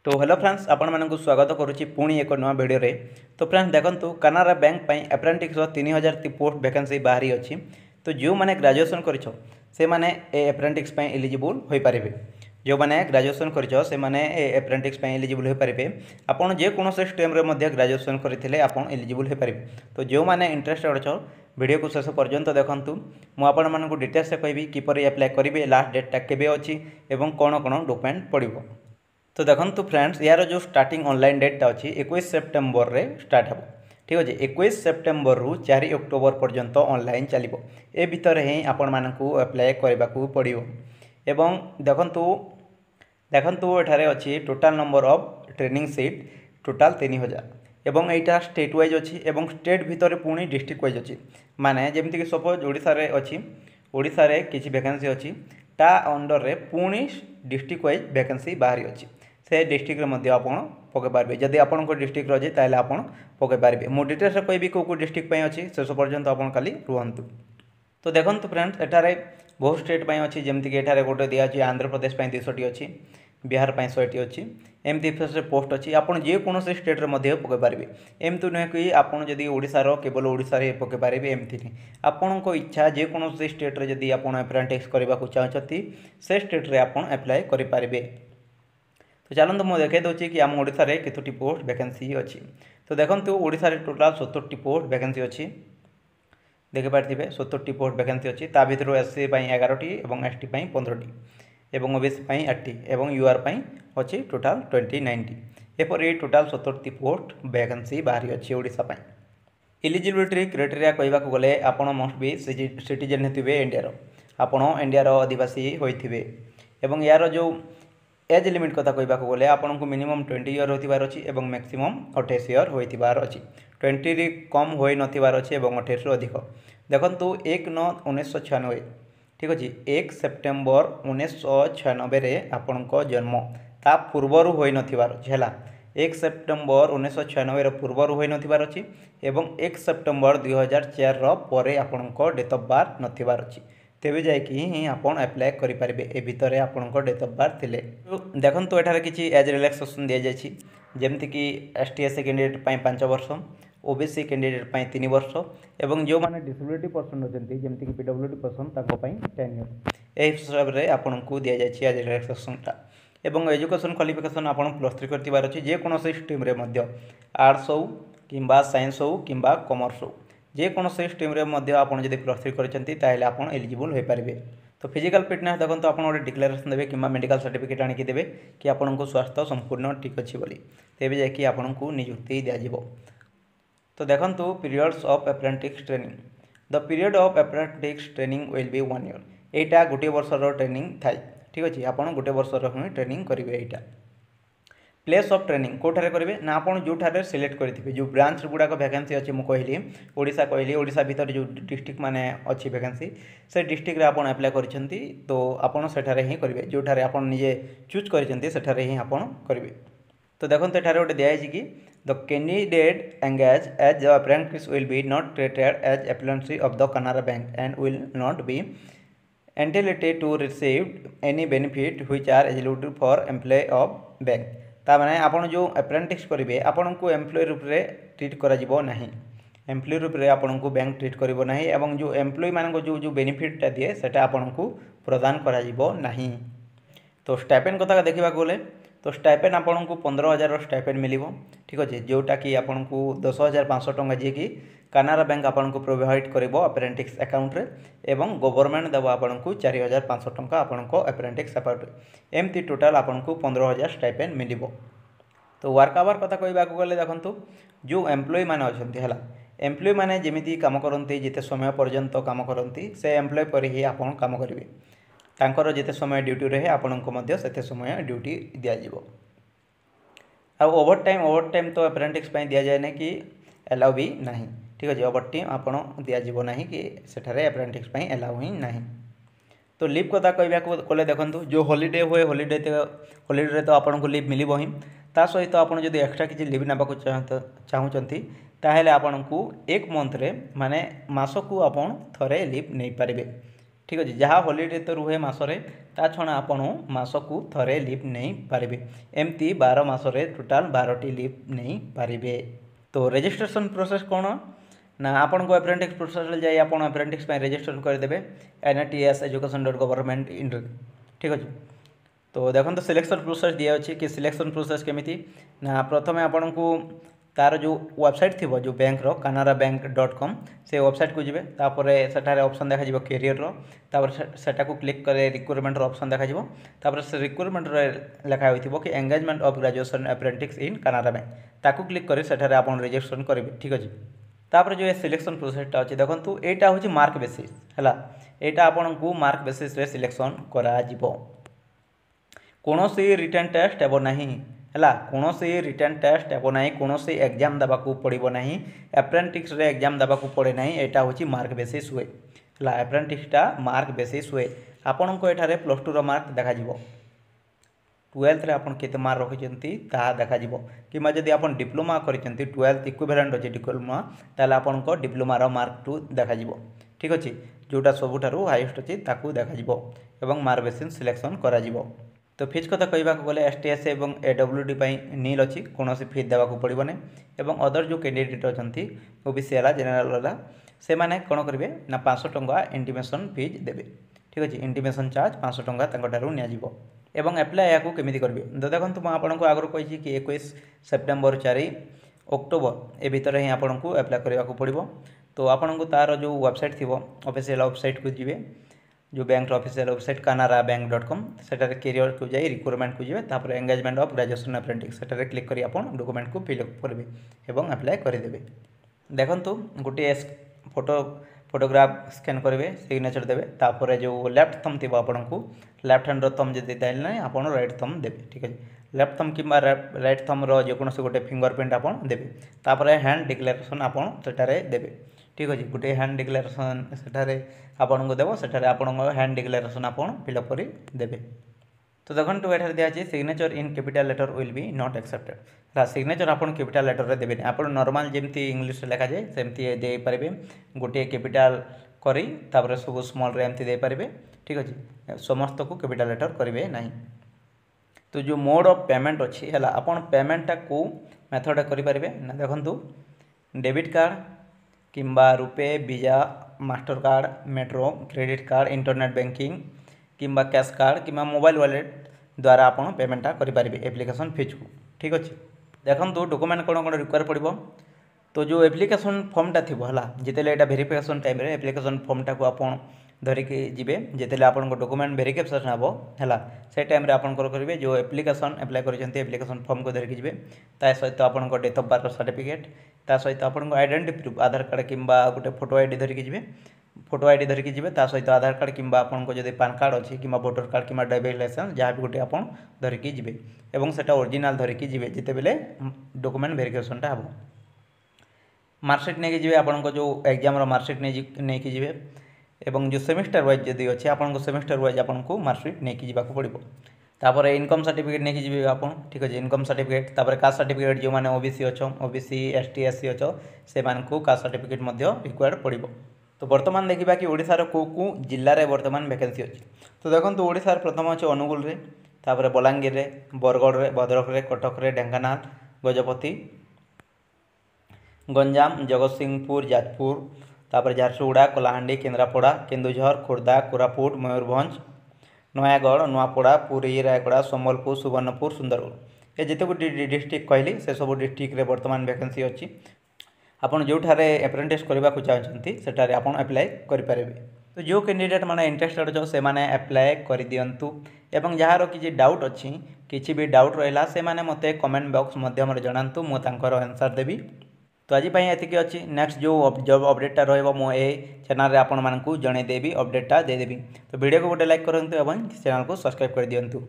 तो hello friends आपण मानक स्वागत करुच्ची पुणी एक नुआ वीडियो रे। तो फ्रेंड्स देखंतु कनारा बैंक पई अप्रेंटिस 3000 पोस्ट वैकेंसी बाहरी अछि। तो जो माने ग्रेजुएशन करिछो से माने ए अप्रेंटिस पई एलिजिबल होई परिबे। जो माने ग्रेजुएशन करिछो से माने ए अप्रेंटिस पई एलिजिबल होई परिबे। आपण जे कोनोसे स्ट्रीम रे मध्ये ग्रेजुएशन करिथिले आपण एलिजिबल होई परिबे। तो जो माने इंटरेस्टेड अछो वीडियो को शेष पर्यंत देखंतु। मु आपण मानकु डिटेल्स से कहबी किपरि अप्लाई करिवे, लास्ट डेट ता केबे अछि एवं कोन कोन डॉक्यूमेंट पड़िबो। तो देखो फ्रेंड्स यार जो स्टार्टिंग ऑनलाइन डेटा अच्छी 21 सेप्टेम्बर रे स्टार्ट हो। ठीक अच्छे 21 सेप्टेम्बर रु 4 अक्टोबर पर्यंत ऑनलाइन चलो। ए भितर ही आपण मानकु अप्लाई करने को पड़ो। एवं देखंतु देखंतु एठारे अच्छी total number of training seat total 3000 एवं एटा स्टेट वाइज अच्छी एवं स्टेट भितर पुणी डिस्ट्रिक्ट वाइज अच्छी। माने जमती कि सपोज ओडिशा रे अच्छी, ओडिशा रे किछि वैकेंसी अच्छी ता अंडर रे पुणी डिस्ट्रिक्ट वाइज वैकेंसी बाहरी अच्छी। से डिस्ट्रिक्ट रे आपण पके पारबे। जदि आपण को डिस्ट्रिक्ट रही ताले आपण पके पारबे। मो डिटेल्स कहबी को डिस्ट्रिक्ट पई अछि शेष पर्यंत आपण खाली रुहंतु। तो देखंतु फ्रेंड्स एठारे बहुत स्टेट पई अछि। जेमति कि एठारे गोटे दिया अछि आंध्र प्रदेश पई 200 अछि, बिहार पई 100 अछि। एमती फेस पोस्ट अछि। आपण जे कोनो से स्टेट रे मध्ये पके पारबे। एमतु न कि आपण जदि ओडिसा रो केवल ओडिसा रे पके पारबे एमति नै। आपण को इच्छा जे कोनो से स्टेट रे जदि आपण अप्रेंटिस करबा को चाहछथि से स्टेट रे आपण अप्लाई करि पारबे। तो चलते मुझे देखे दूसरी कि आम ओडिशा रे केतोटी पोस्ट वैकेंसी अच्छी। तो देखो ओडिशा रे टोटाल 70 पोस्ट वैकेंसी अच्छी। देखि पार्थिबे 70 पोस्ट वैकेंसी अच्छी। ता भितर एससी 11टी और एसटी 15टी एवं ओबीसी 8टी एवं यूआर अच्छी टोटाल 29टी। एपरि टोटाल 70 पोस्ट वैकेंसी बाहरी अच्छी ओडिशा पई। एलिजिबिलिटी क्राइटेरिया कहबा को गले आपण मस्ट बी सिटीजन हेतिबे इंडिया। आपण इंडिया आदिवासी होइथिबे एवं यार जो एज लिमिट कथा कहबा को गले आपन को मिनिमम 20 इयर होतिबार अछि एवं मैक्सिमम 28 इयर होतिबार अछि। 20 रे कम होई नथिबार अछि एवं 28 रो अधिक। देखंतु 1/9/1996 ठीक अछि 1 सेप्टेम्बर 1996 रे आपन को जन्म ता पूर्वरु होई नथिबार अछि हैला। 1 सेप्टेम्बर 1996 रो पूर्वरु होई नथिबार अछि एवं 1 सेप्टेम्बर 2004 रो परे आपन को डेट ऑफ बर्थ नथिबार अछि। तेबे जाय कि ही आपण अप्लाई करि पारबे। ए भितरे आपण को डेट ऑफ बर्थ थिले। देखंतु एठारे किछि एज रिलैक्सेशन दिया जायछि। जेमति कि एसटी एससी कैंडिडेट पई 5 वर्ष, ओबीसी कैंडिडेट पई 3 वर्ष एवं जो माने डिसेबिलिटी पर्सन होचंती जेमति कि पीडब्ल्यूडी पर्सन ताको पई 10 इयर। ए हिसाब रे आपण को दिया जायछि एज रिलैक्सेशन ता। एवं एजुकेशन क्वालिफिकेशन आपण +3 करतिबार अछि। जे कोनोसी स्ट्रीम रे मध्य आर्ट्स हो किंबा साइंस हो किंबा कॉमर्स हो जे कोनोसी स्ट्रीम रे मध्य आपण जदि +3 करचंती ताहेले आपण एलिजिबल होई पारबे। तो फिजिकल फिटनेस देखो आप गोटे डिक्लेरेशन देवे कि मेडिकल सर्टिफिकेट आनिक देवे कि आपको स्वास्थ्य संपूर्ण ठीक अच्छी बोली तेज जाकि आपको नियुक्ति दिज्व। तो देखो periods of apprentice training. The period of apprentice training will be 1 year. यहाँ गोटे वर्षर ट्रेनिंग थाए। ठीक अच्छे आप गोटे वर्षर ही ट्रेनिंग करेंगे। यहाँ प्लेस ऑफ ट्रेनिंग कोठारे करेंगे ना आप जो सिलेक्ट करेंगे जो ब्रांच गुड़ाक वैकेंसी अच्छी मुझे कहली ओडिशा कहली ओडिशा भितर जो डिस्ट्रिक्ट माने अच्छी वैकेंसी से डिस्ट्रिक्ट आप अप्लाई करछंती तो आपन सेठारे ही करेंगे जोठारे आप निजे चूज करछंती सेठारे ही आप करेंगे। तो देखो एठारे गोटे दिखाई कि the candidate engage as the apprentice will be not treated as employee of the Canara bank and will not be entitled to receive any benefit which are eligible for employ of bank. ताने आपन जो apprentice करेंगे आपन को employ रूप से treat करा जिवो नहीं। एम्प्लॉय रूप से आपन को बैंक ट्रीट करिवो नहीं एवं जो एम्प्लॉय मान को जो बेनिफिटा दिए सेटा आपन को प्रदान करा जिवो नहीं। तो स्टाइपेंड कथा देखा गले तो स्टाइपेंड आपन को 15,000 स्टाइपेंड मिलिवो। ठीक अच्छे जोटा कि आपन को 10,500 टंका जी कि कानारा बैंक आपन को प्रोवाइड करिवो अप्रेंटिस अकाउंट रे एवं गवर्नमेंट देव आपन को 4,500 टंका आपन को अप्रेंटिस अकाउंट रे एमती टोटाल आपन को 15,000 स्टाइपेंड मिलिवो। तो वर्क आवर कथा कहबा गले देखंतु जो एम्प्लॉय माने अछंती हला एम्प्लॉय माने जेमिति काम करंती जिते समय पर्यंत काम करंती से एम्प्लॉय पर ही आपन काम करिवे। तांकर जिते समय ड्यूटी रहे आपन को मध्य सेते समय ड्यूटी दिया जिवो। आ ओवर टाइम तो अप्रेंटिस पई दिया जाय नै कि अलाउ भी नहीं। ठीक है ओवर टाइम आपन दिया जिवो नहीं कि सेठारे अप्रेंटिस पई अलाउ ही नहीं। तो लीव कथा कहबा को देखो जो हॉलीडे हुए हॉलीडे तो आपन को लीव मिलिबो ही ता सहित आपन जदि एक्स्ट्रा किसी लीव नाबा चाहूँगी ताहेले आपन को 1 मंथ रे माने मास को आपन थरे लीव नहीं पारिबे। ठीक अच्छे। जहाँ हॉलीडे तो रुहे मसरे ता छड़ा आपण मासकू थरे लीव नहीं पारे, एमती 12 मसरे टोटाल 12टी लीव नहीं पारे। तो रजिस्ट्रेशन प्रोसेस कौन ना आपन को एप्रेंटिस प्रोसेस जाई आपन एप्रेंटिस पे रजिस्ट्रेशन करदेवे NITS.education.government इन, ठीक अच्छे। तो देखो तो सिलेक्शन प्रोसेस दिया अच्छे कि सिलेक्शन प्रोसेस केमिति ना प्रथम आपन को तार जो वेबसाइट थी जो बैंक रो canarabank.com से वेबसाइट को जीवे तापर सेठारे ऑप्शन देखा जीवो कैरियर रो तापर सेटा को क्लिक करे रिक्रुटमेंट रो ऑप्शन देखा जीवो तापर से रिक्रुटमेंट रे लिखा होइथिबो कि engagement of graduation apprentice in Canara bank ताकू क्लिक करे सेठारे आपन रजिस्ट्रेशन करिवे, ठीक अछि। तापर जो सिलेक्शन प्रोसेसटा अच्छे देखो एटा हूँ मार्क बेसिस है, एटा आपन को मार्क बेसिस रे सिलेक्शन करा जीवो। कौनसी रिटर्न टेस्ट हेबो नहीं है, कौनसी रिटर्न टेस्ट हेबो नहीं, कौनसी एग्जाम देवाकू पड़ो नहीं, एप्रेंटिस रे एग्जाम देवाकू पड़े नहीं, एटा हूँ मार्क बेसिस हुए है, एप्रेंटिसटा मार्क बेसिस हुए। आपन को एठारे +2 रो मार्क देखा जीवो, 12th रे आपन केते मार्क रखिचंती ताहा देखा जीवो, किमा जदि आपन डिप्लोमा करिचंती 12th इक्विवेलेंट अछि डिप्लोमा ताले आपन को डिप्लोमा रो मार्क 2 देखा जीवो, ठीक अछि। जोटा सबुठारु हाईएस्ट अछि ताकू देखा जीवो एवं मार्क बेसिस सिलेक्शन करा जीवो। तो फीस कथा कहवा गले STS एवं AWD नील अच्छी कौन फीस देवाक पड़ो नहीं एवं अदर जो कैंडिडेट अच्छा OBC है जेनेराल है से मैंने कौन करेंगे ना 500 टंका इंटीमेशन फीस देवे, ठीक अच्छे। इंटीमेशन चार्ज 500 टंका निजी एवं एप्लाय या केमी करेंगे तो देखो मुझे आपको आगुरी कही कि 21 सेप्टेम्बर 4 अक्टोबर ए भितर ही आपको एप्लाय करने को पड़ो। तो आपको तार जो वेबसाइट थी ऑफिशियल वेबसाइट को जी जो बैंक ऑफिशियल वेबसाइट canarabank.com सेटारे कैरियर को जाई रिक्रुटमेंट को जीवे तापर एंगेजमेंट ऑफ ग्रेजुएशन अप्रेंटिस सेटारे क्लिक करी आपन डॉक्यूमेंट को फिल करबे एवं अप्लाई कर देबे। देखंतु गोटे फोटोग्राफ स्कैन करेंगे सिग्नेचर देवे तापर जो लेफ्ट थंब थी आपन को लेफ्ट हैंड थंब जब देल ना आपन राइट थंब देवे, ठीक है। लेफ्ट थंब कि राइट थंब रो जेकोसी गोटे फिंगरप्रिंट आपन देवे तापर हैंड डिक्लेरेशन आपन सेटारे देवे, ठीक अच्छे। गोटे हैंड डिक्लेरेशन सेठारे आपन को देव सेठारे आपन हैंड डिक्लेरेशन आपन फिलअप कर देवे। तो देखो ये दिखाई signature in capital letter will be not accepted, signature आपन कैपिटल लेटर रे देबे आप नॉर्मल जमती इंग्लिश लिखा जाए सेमती दे पारे गोटे कैपिटल करी तापर सब स्मॉल रे एमती दे पारे, ठीक अच्छे। समस्त को कैपिटल लेटर करेंगे नहीं। तो जो मोड ऑफ पेमेंट अच्छी है आपन पेमेंटा को मेथड करेंगे ना देखो डेबिट कार्ड किंबा RuPay Visa Master card metro credit card internet banking किंबा कैश कार्ड किंबा मोबाइल वॉलेट द्वारा आपन पेमेंटा करेंगे एप्लिकेशन फीस को, ठीक अच्छे। देखो डॉक्यूमेंट कौन कौन रिक्वायर पड़ो तो जो एप्लिकेशन फॉर्मटा थी है जिते यहाँ वेरिफिकेशन टाइम एप्लिकेशन फॉर्मटा को आपन धरिकी जीवे जिते आपन डॉक्यूमेंट वेरिफिकेशन हे है से टाइम आपन करेंगे जो एप्लिकेशन अप्लाई कर एप्लिकेशन फॉर्म को धरिकी जीवे ता सहित आपन डेट ऑफ बर्थ सर्टिफिकेट ता सहित आपन आइडेंटिटी प्रूफ आधार कार्ड किंबा गोटे फोटो आईडी धरिकी जीवे फोटो आईडी धरिकी जीवे ता सहित आधार कार्ड किंबा आपन को जदि पैन कार्ड अच्छी कि वोटर कार्ड किंबा ड्राइविंग लाइसेंस जहाँ भी गोटे आपन धरिकी जीवे एवं सेटा ओरिजिनल धरिकी जीवे जिते बेले डॉक्यूमेंट वेरिफिकेशनटा हम मार्कशीट नहीं जी आपन को जो एग्जाम मार्कशीट नहीं कि जीवे एवं जो सेमिस्टर वाइज जदि अच्छे आपन सेमिस्टर वाइज आपन को मार्कशीट नहीं कि जावाक पड़ो तापर इनकम सर्टिफिकेट नहीं कि आपन, ठीक अच्छे। इनकम सर्टिफिकेट तापर कास्ट सर्टिफिकेट जो मैंने OBC अच्छो OBC ST SC अच्छो से कास्ट सर्टिफिकेट रिक्वायर्ड पड़ो। तो बर्तमान देखा कि ओडिशार को जिले में बर्तमान वैकेंसी अच्छी तो देखो ओडिशार प्रथम अच्छे अनुगुल रे तापर बलांगीर रे बरगढ़ रे भद्रक रे कटक रे ढेंकानाल गजपति गंजाम जगतसिंहपुर जाजपुर तापर झारसुगुड़ा कलाहांडी केन्द्रापड़ा केन्दुझर खोर्धा कोरापुट मयूरभंज नयागढ़ नुआपड़ा पुरी रायगड़ा सम्बलपुर सुवर्णपुर सुंदरगढ़ ये जिते डिस्ट्रिक्ट कहली से सब डिस्ट्रिक्ट रे बर्तमान वैकेंसी अच्छी आपन जो एप्रेंटिस करने को चाहते सेठारे आपन अप्लाई करेंगे। तो जो कैंडिडेट माने इंटरेस्टेड अच्छो से माने अप्लाई कर दिंतु एवं जार किसी डाउट अच्छी किसी भी डाउट रहा से माने मते कमेंट बॉक्स मध्यम जनातु मु तांकर आंसर देवी। तो आज एतिकी अच्छी नेक्स्ट जो जब अपडेटा रही मुझे चैनल रे आपण मानकु जणेदेवी अपडेटा देदेवी। तो वीडियो को गोटे लाइक करंतु एवं चैनल को सब्सक्राइब कर दिंतु।